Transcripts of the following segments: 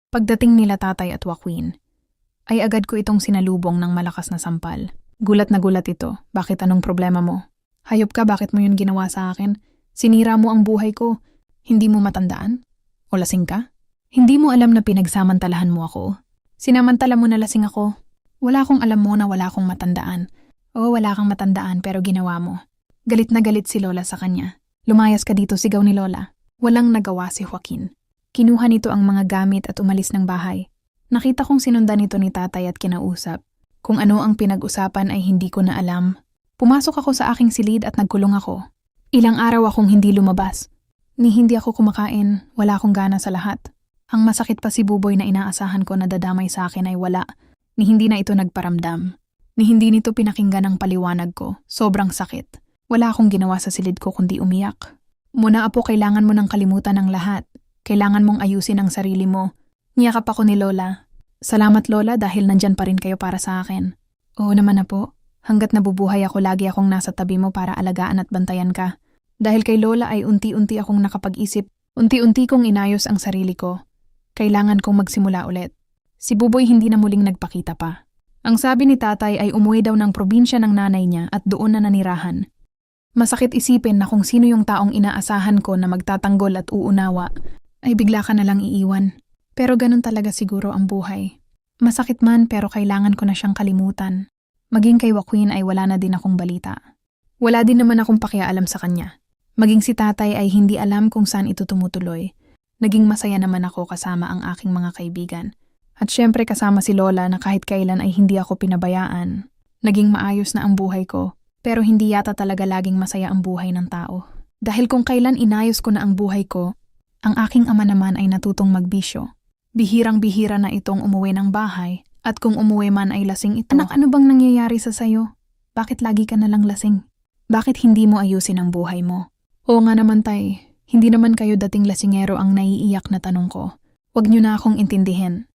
Pagdating nila tatay at Joaquin, ay agad ko itong sinalubong ng malakas na sampal. Gulat na gulat ito. Bakit, anong problema mo? Hayop ka, bakit mo yun ginawa sa akin? Sinira mo ang buhay ko. Hindi mo matandaan? O lasing ka? Hindi mo alam na pinagsamantalahan mo ako? Sinamantala mo na lasing ako? Wala akong alam mo na wala akong matandaan. Oo, wala kang matandaan pero ginawa mo. Galit na galit si Lola sa kanya. Lumayas ka dito, sigaw ni Lola. Walang nagawa si Joaquin. Kinuha nito ang mga gamit at umalis ng bahay. Nakita kong sinundan nito ni tatay at kinausap. Kung ano ang pinag-usapan ay hindi ko na alam. Pumasok ako sa aking silid at nagkulong ako. Ilang araw akong hindi lumabas. Ni hindi ako kumakain, wala akong gana sa lahat. Ang masakit pa si Buboy na inaasahan ko na dadamay sa akin ay wala. Ni hindi na ito nagparamdam. Ni hindi nito pinakinggan ang paliwanag ko. Sobrang sakit. Wala akong ginawa sa silid ko kundi umiyak. Muna apo, kailangan mo nang kalimutan ang lahat. Kailangan mong ayusin ang sarili mo. Niyakap ako ni Lola. Salamat Lola dahil nandyan pa rin kayo para sa akin. Oo naman na po. Hanggat nabubuhay ako, lagi akong nasa tabi mo para alagaan at bantayan ka. Dahil kay Lola ay unti-unti akong nakapag-isip. Unti-unti kong inayos ang sarili ko. Kailangan kong magsimula ulit. Si Buboy hindi na muling nagpakita pa. Ang sabi ni tatay ay umuwi daw ng probinsya ng nanay niya at doon na nanirahan. Masakit isipin na kung sino yung taong inaasahan ko na magtatanggol at uunawa, ay bigla ka na lang iiwan. Pero ganun talaga siguro ang buhay. Masakit man pero kailangan ko na siyang kalimutan. Maging kay Joaquin ay wala na din akong balita. Wala din naman akong pakialam sa kanya. Maging si tatay ay hindi alam kung saan ito tumutuloy. Naging masaya naman ako kasama ang aking mga kaibigan. At syempre kasama si Lola na kahit kailan ay hindi ako pinabayaan. Naging maayos na ang buhay ko. Pero hindi yata talaga laging masaya ang buhay ng tao. Dahil kung kailan inayos ko na ang buhay ko, ang aking ama naman ay natutong magbisyo. Bihirang-bihira na itong umuwi ng bahay at kung umuwi man ay lasing ito. Anak, ano bang nangyayari sa sayo? Bakit lagi ka nalang lasing? Bakit hindi mo ayusin ang buhay mo? Oo nga naman tay, hindi naman kayo dating lasingero ang naiiyak na tanong ko. Huwag niyo na akong intindihin.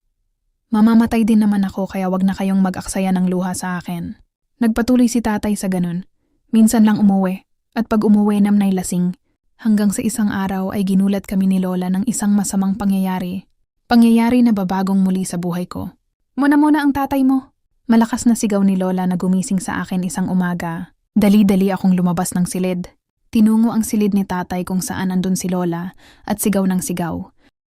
Mamamatay din naman ako kaya wag na kayong mag-aksaya ng luha sa akin. Nagpatuloy si tatay sa ganun. Minsan lang umuwi at pag umuwi namnay lasing. Hanggang sa isang araw ay ginulat kami ni Lola ng isang masamang pangyayari. Pangyayari na babagong muli sa buhay ko. Muna ang tatay mo. Malakas na sigaw ni Lola na gumising sa akin isang umaga. Dali-dali akong lumabas ng silid. Tinungo ang silid ni tatay kung saan andun si Lola at sigaw ng sigaw.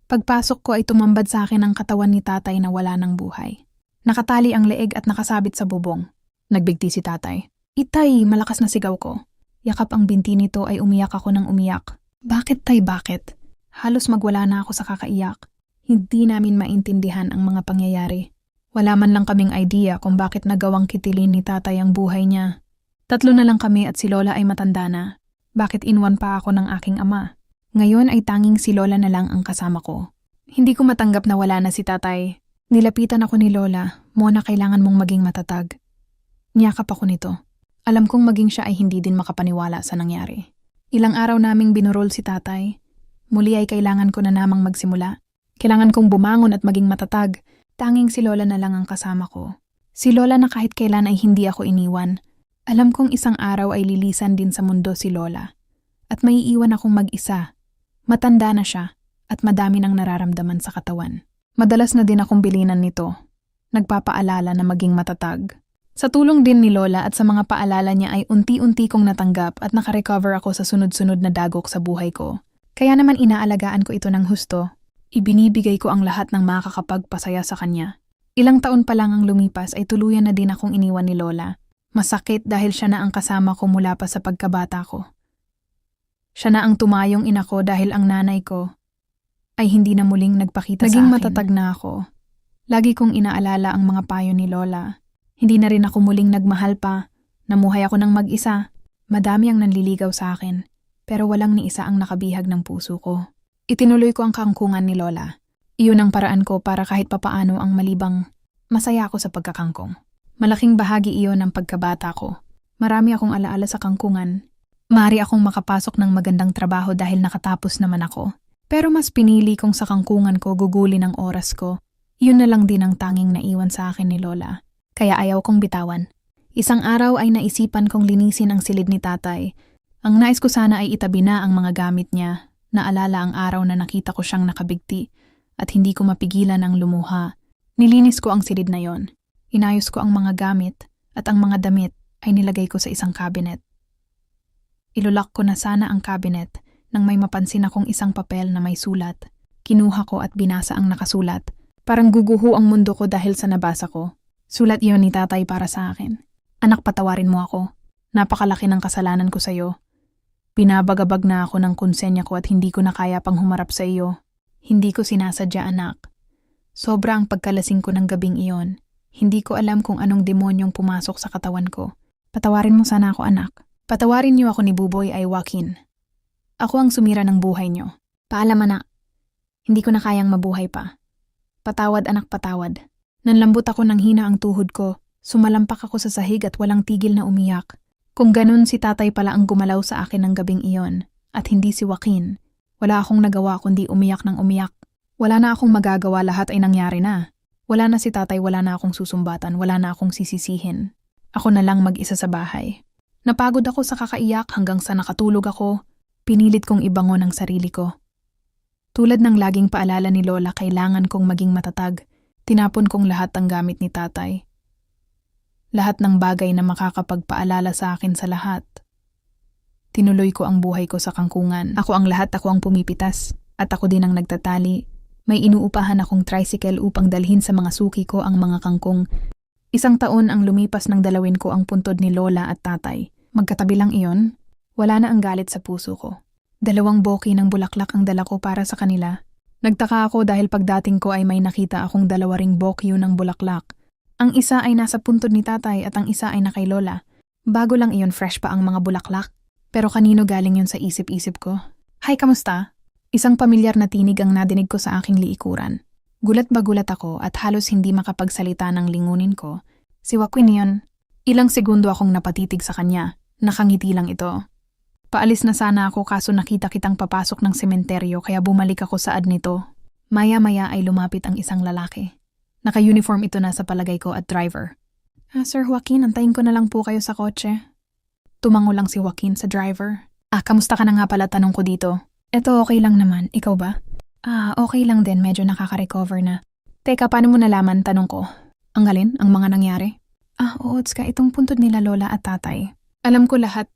Pagpasok ko ay tumambad sa akin ang katawan ni tatay na wala ng buhay. Nakatali ang leeg at nakasabit sa bubong. Nagbigti si tatay. Itay, malakas na sigaw ko. Yakap ang binti nito ay umiyak ako ng umiyak. Bakit tay, bakit? Halos magwala na ako sa kakaiyak. Hindi namin maintindihan ang mga pangyayari. Wala man lang kaming idea kung bakit nagawang kitilin ni tatay ang buhay niya. 3 na lang kami at si Lola ay matanda na. Bakit inwan pa ako ng aking ama? Ngayon ay tanging si Lola na lang ang kasama ko. Hindi ko matanggap na wala na si tatay. Nilapitan ako ni Lola, Mona, kailangan mong maging matatag. Niyakap ako nito. Alam kong maging siya ay hindi din makapaniwala sa nangyari. Ilang araw naming binurol si tatay. Muli ay kailangan ko na namang magsimula. Kailangan kong bumangon at maging matatag. Tanging si Lola na lang ang kasama ko. Si Lola na kahit kailan ay hindi ako iniwan. Alam kong isang araw ay lilisan din sa mundo si Lola. At may iiwan akong mag-isa. Matanda na siya at madami nang nararamdaman sa katawan. Madalas na din akong bilinan nito. Nagpapaalala na maging matatag. Sa tulong din ni Lola at sa mga paalala niya ay unti-unti kong natanggap at nakarecover ako sa sunod-sunod na dagok sa buhay ko. Kaya naman inaalagaan ko ito ng husto. Ibinibigay ko ang lahat ng makakapagpasaya sa kanya. Ilang taon pa lang ang lumipas ay tuluyan na din akong iniwan ni Lola. Masakit dahil siya na ang kasama ko mula pa sa pagkabata ko. Siya na ang tumayong ina ko dahil ang nanay ko ay hindi na muling nagpakita sa akin. Naging matatag na ako. Lagi kong inaalala ang mga payo ni Lola. Hindi na rin ako muling nagmahal pa. Namuhay ako ng mag-isa. Madami ang nanliligaw sa akin. Pero walang ni isa ang nakabihag ng puso ko. Itinuloy ko ang kangkungan ni Lola. Iyon ang paraan ko para kahit papaano ang malibang masaya ako sa pagkakangkong. Malaking bahagi iyon ng pagkabata ko. Marami akong alaala sa kangkungan. Maaari akong makapasok ng magandang trabaho dahil nakatapos naman ako. Pero mas pinili kong sa kangkungan ko gugulin ang oras ko. Yun na lang din ang tanging naiwan sa akin ni Lola. Kaya ayaw kong bitawan. Isang araw ay naisipan kong linisin ang silid ni tatay. Ang nais ko sana ay itabi na ang mga gamit niya. Naalala ang araw na nakita ko siyang nakabigti. at hindi ko mapigilan ang lumuha. Nilinis ko ang silid na yon. Inayos ko ang mga gamit at ang mga damit ay nilagay ko sa isang cabinet. Ilulak ko na sana ang cabinet nang may mapansin akong isang papel na may sulat. Kinuha ko at binasa ang nakasulat. Parang guguho ang mundo ko dahil sa nabasa ko. Sulat iyon ni tatay para sa akin. Anak, patawarin mo ako. Napakalaki ng kasalanan ko sa iyo. Pinabagabag na ako ng konsenya ko at hindi ko na kaya pang humarap sa iyo. Hindi ko sinasadya, anak. Sobra ang pagkalasing ko ng gabing iyon. Hindi ko alam kung anong demonyong pumasok sa katawan ko. Patawarin mo sana ako, anak. Patawarin niyo ako ni Buboy ay Joaquin. Ako ang sumira ng buhay niyo. Paalam, anak. Hindi ko na kayang mabuhay pa. Patawad, anak, patawad. Nanlambot ako ng hina ang tuhod ko. Sumalampak ako sa sahig at walang tigil na umiyak. Kung ganun si tatay pala ang gumalaw sa akin ng gabing iyon, at hindi si Joaquin, wala akong nagawa kundi umiyak ng umiyak. Wala na akong magagawa, lahat ay nangyari na. Wala na si tatay, wala na akong susumbatan, wala na akong sisisihin. Ako na lang mag-isa sa bahay. Napagod ako sa kakaiyak hanggang sa nakatulog ako, pinilit kong ibangon ang sarili ko. Tulad ng laging paalala ni Lola, kailangan kong maging matatag. Tinapon kong lahat ng gamit ni tatay. Lahat ng bagay na makakapagpaalala sa akin sa lahat. Tinuloy ko ang buhay ko sa kangkungan. Ako ang lahat, ako ang pumipitas. At ako din ang nagtatali. May inuupahan akong tricycle upang dalhin sa mga suki ko ang mga kangkong. 1 taon ang lumipas nang dalawin ko ang puntod ni Lola at tatay. Magkatabi lang iyon, wala na ang galit sa puso ko. 2 boki ng bulaklak ang dala ko para sa kanila. Nagtaka ako dahil pagdating ko ay may nakita akong 2 ring bokyo ng bulaklak. Ang isa ay nasa puntod ni tatay at ang isa ay na kay Lola. Bago lang iyon, fresh pa ang mga bulaklak. Pero kanino galing yun sa isip-isip ko? Hi, kamusta? Isang pamilyar na tinig ang nadinig ko sa aking liikuran. Gulat ako at halos hindi makapagsalita ng lingunin ko. Si Joaquin yun. Ilang segundo akong napatitig sa kanya. Nakangiti lang ito. Paalis na sana ako kaso nakita kitang papasok ng sementeryo kaya bumalik ako saad nito. Maya-maya ay lumapit ang isang lalaki. Naka-uniform ito na sa palagay ko at driver. Sir Joaquin, antayin ko na lang po kayo sa kotse. Tumango lang si Joaquin sa driver. Kamusta ka na nga pala, tanong ko dito. Eto, okay lang naman. Ikaw ba? Okay lang din. Medyo nakaka-recover na. Teka, paano mo nalaman, tanong ko? Ang alin? Ang mga nangyari? Oo, Tska, itong puntod nila Lola at tatay. Alam ko lahat.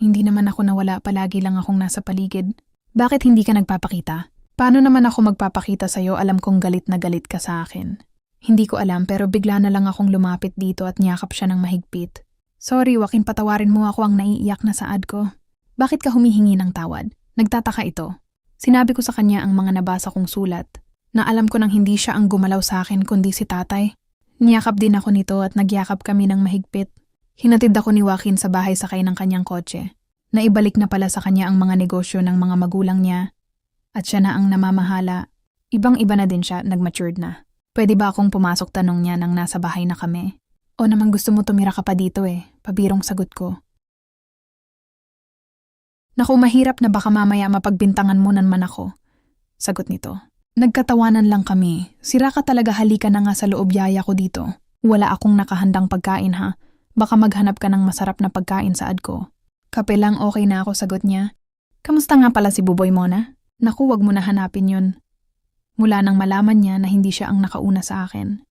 Hindi naman ako nawala, palagi lang akong nasa paligid. Bakit hindi ka nagpapakita? Paano naman ako magpapakita sa'yo? Alam kong galit na galit ka sa akin. Hindi ko alam pero bigla na lang akong lumapit dito at niyakap siya ng mahigpit. Sorry, Joaquin, patawarin mo, ako ang naiiyak na saad ko. Bakit ka humihingi ng tawad? Nagtataka ito. Sinabi ko sa kanya ang mga nabasa kong sulat, na alam ko nang hindi siya ang gumalaw sa akin kundi si tatay. Niyakap din ako nito at nagyakap kami ng mahigpit. Hinatid ako ni Joaquin sa bahay sakay ng kanyang kotse. Naibalik na pala sa kanya ang mga negosyo ng mga magulang niya. At siya na ang namamahala. Ibang-iba na din siya, nag-matured na. Pwede ba akong pumasok, tanong niya nang nasa bahay na kami? O naman gusto mo tumira ka pa dito pabirong sagot ko. Naku, mahirap na baka mamaya mapagbintangan mo naman ako. Sagot nito. Nagkatawanan lang kami. Sira ka talaga, halika na nga sa loob, yaya ko dito. Wala akong nakahandang pagkain ha. Baka maghanap ka ng masarap na pagkain saad ko. Kape lang, okay na ako, sagot niya. Kamusta nga pala si Buboy Mona? Naku, wag mo na hanapin yun. Mula nang malaman niya na hindi siya ang nakauna sa akin.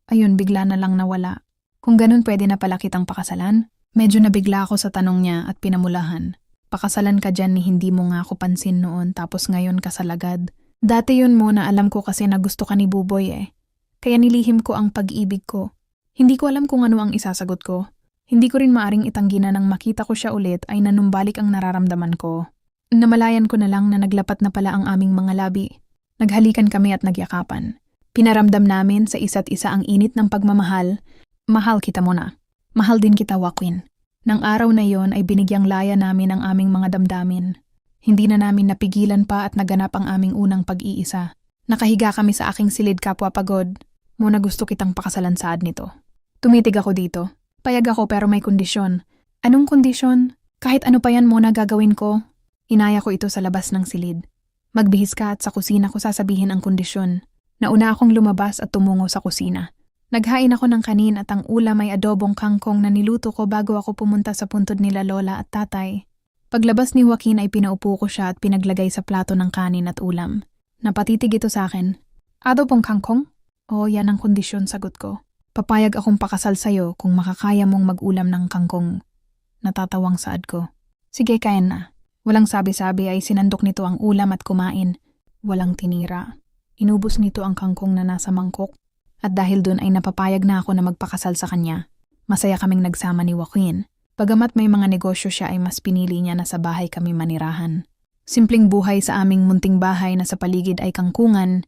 Ayun, bigla na lang nawala. Kung ganun, pwede na pala kitang pakasalan? Medyo nabigla ako sa tanong niya at pinamulahan. Pakasalan ka dyan ni hindi mo nga ako pansin noon tapos ngayon kasalagad. Dati yun mo na alam ko kasi na gusto ka ni Buboy Kaya nilihim ko ang pag-ibig ko. Hindi ko alam kung ano ang isasagot ko. Hindi ko rin maaring itanggi na nang makita ko siya ulit ay nanumbalik ang nararamdaman ko. Namalayan ko na lang na naglapat na pala ang aming mga labi. Naghalikan kami at nagyakapan. Pinaramdam namin sa isa't isa ang init ng pagmamahal. Mahal kita muna. Mahal din kita, Joaquin. Nang araw na yon ay binigyang laya namin ang aming mga damdamin. Hindi na namin napigilan pa at naganap ang aming unang pag-iisa. Nakahiga kami sa aking silid kapwa pagod. Muna gusto kitang pakasalan saad nito. Tumitig ako dito. Payag ako pero may kondisyon. Anong kondisyon? Kahit ano pa yan muna gagawin ko. Inaya ko ito sa labas ng silid. Magbihis ka at sa kusina ko sasabihin ang kondisyon. Nauna akong lumabas at tumungo sa kusina. Naghain ako ng kanin at ang ulam ay adobong kangkong na niluto ko bago ako pumunta sa puntod nila Lola at tatay. Paglabas ni Joaquin ay pinaupo ko siya at pinaglagay sa plato ng kanin at ulam. Napatitig ito sa akin. Adobong kangkong? Oo, yan ang kondisyon, sagot ko. Papayag akong pakasal sa'yo kung makakaya mong mag-ulam ng kangkong. Natatawang saad ko. Sige, kain na. Walang sabi-sabi ay sinandok nito ang ulam at kumain. Walang tinira. Inubos nito ang kangkong na nasa mangkok. At dahil dun ay napapayag na ako na magpakasal sa kanya. Masaya kaming nagsama ni Joaquin. Bagamat may mga negosyo siya ay mas pinili niya na sa bahay kami manirahan. Simpleng buhay sa aming munting bahay na sa paligid ay kangkungan,